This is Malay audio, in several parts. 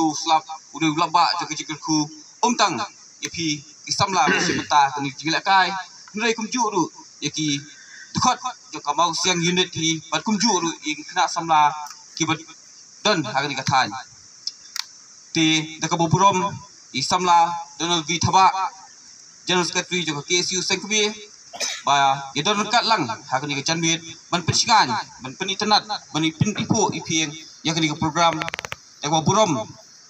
KSU slap udah ulaba jaga jikerku tang yapi isamla simta kani jinglakai nrai kumju ru yaki dekot joka mau siang unit hi bat kumju ru ing kena samla kibat dan hari katan ti dekabuburom isamla Donald V Thaba General Secretary joka KSU Sengkumi ba yadon kat lang hakani ka janmit man pensingan man penitnat man pinipo ipieng yakani ka program dekabuburom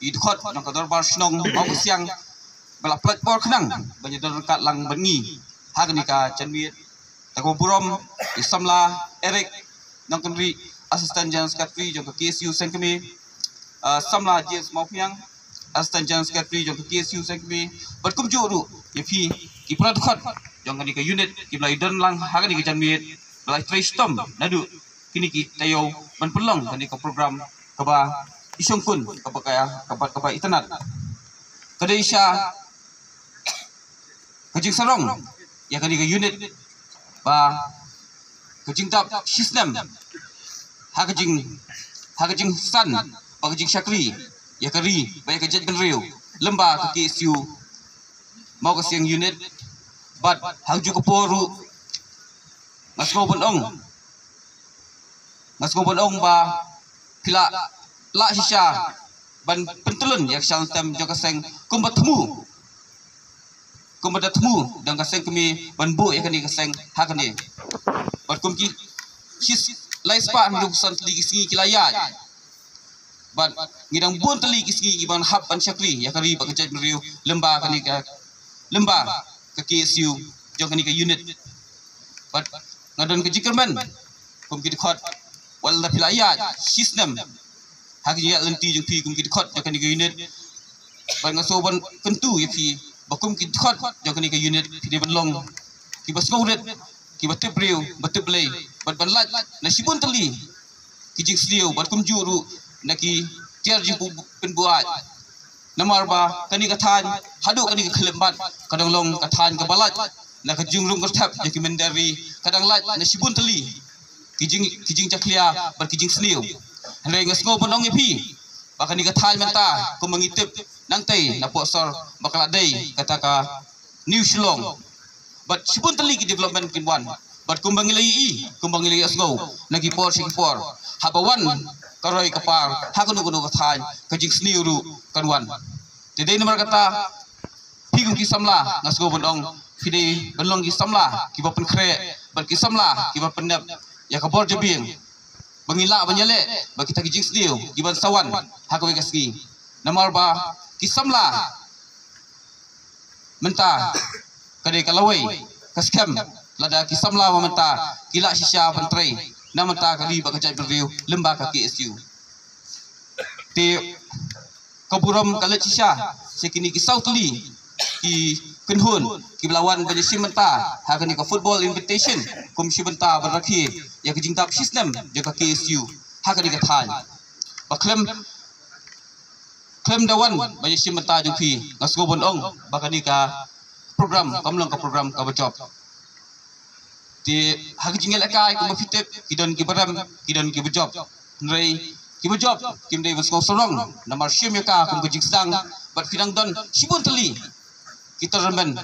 i dekot nang ka darbar snong mau siang bala platform khnang banyak don kat lang bengi hakani ka janmit dekabuburom isamla Eric nang kendri Assistant General Secretary joka KSU Sengkumi samla James Maupiang Assistant General Secretary joka KSU Sengkumi berkumju ru yapi kipra dekot yang kani ke unit kibla idon lang hakani ke janmit balai tristom nadu kini ki tayo man pelong kani ke program kaba isongkun kaba kaya kaba itnat kadisha kajing sarong yang kani ke unit ba kajing tap system hakajing san ba kajing syakri ya kari ba kajing kenriu lemba ke KSU mau ke siang unit bat hangju ke poru ngasgo bonong ba pila la shisha ban pentulun yak sang tem joka seng kumbat temu dan kaseng kami ban bu yakani kaseng hakani bat kumki his laispa hidup sant ligi singi kilaya ban ngidang bun teli kisgi iban hab ban syakri yakari ba kejat riu lemba kani ka lemba ke KSU jong kani ke unit bat ngadon ke jikerman kum ki khot wal la pilaya system hagi ya lenti jong pi kum ki khot jong kani ke unit ban ngaso ban kentu yapi bakum ki khot jong kani ke unit di ban long ki bas ngaudet ki batep riu batep lei bat ban lat na sibun teli ki jing sliu bat kum juru naki tiar ji penbuat namar ba kani kathan hadu kani kelembat kadang long kathan ke balat na kajungrung kertap jaki mendari kadang lat na sibun teli kijing caklia bar kijing sniu re ngasngo bonong pi ba kani kathan menta ko mangitip nang tai na posor bakala dei kata ka new shilong bat sibun teli ki development kinwan bat kumbangilai asngo nagi por sikipor habawan karoi kapar hakunu kathan kajing sniu ru kanwan jadi nomor kata pigum ki samla ngasgo bonong fide benlong ki samla ki bapen kre bar ki samla ki bapen nap ya kabor jebing bangila banyale ba kita ki jing sniu ki ban sawan hakwe kasgi nomor ba ki samla menta kade kalawai kaskem lada ki samla menta kila shisha bantrei namenta kali ba kajai review lemba ka KSU te kaburam kala cisha sekini ki sautli ki kenhun ki belawan bani simenta hakani ka football invitation kum simenta barakhi ya ki jingtap system joka KSU hakani ka than ba klem dawan bani simenta jupi ngasgo bonong bakani ka program kamlang ka program ka bacop ti hagi jingel akai kum fitep kidon ki baram kidon ki bacop nrei kibu job kim dei was sorong namar shim yaka kum kujing sang bat fidang don sibun teli kita remben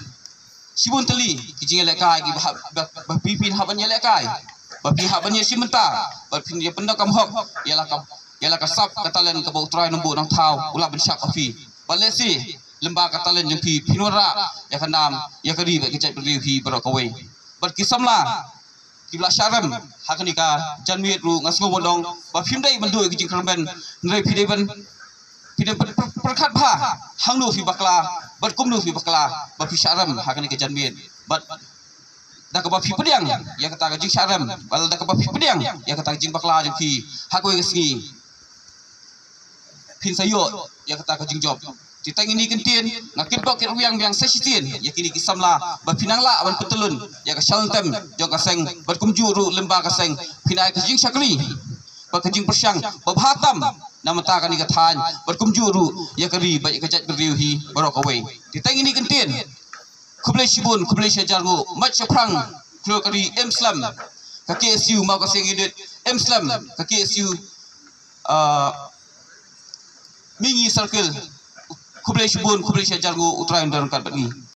sibun teli kijing eleka gi ba pipin haban eleka ba pi haban ye simenta bat fin ye penda kam hok yala ka sap katalen ka bau trai nombo nang thau ula ben syak afi balesi lemba katalen jeng pi pinora ya kanam ya kari ba kicai beri pi barokawai bat kisamla kibla syaram hakani ka janmit ru ngasgo bodong ba phimdai bandu ki jingkramben nrei phide ban perkhat bha hangnu fi bakla bat kumnu fi bakla ba fi syaram hakani ka janmit bat da ka ba fi pediang ya kata ka jing syaram bal da ka ba fi pediang ya kata jing bakla jing fi hakwe ngi pin sayot ya kata ka jing job Titang ini kentien ngakit bok yang sesitien yakini kisamla ba pinangla ban petulun ya ka shaltem jong kaseng berkumjuru lemba kaseng pinai kajing syakli ba kajing persyang ba bhatam namata kani kathan berkumjuru ya kari ba kajat beriuhi barokawai titang ini kentien kublai shibun kublai syajargo mat syafrang klo kari emslam ka KSU mau kaseng edit emslam ka KSU mingi circle kublai shibun kublai shajargo utrayan daran kat bagi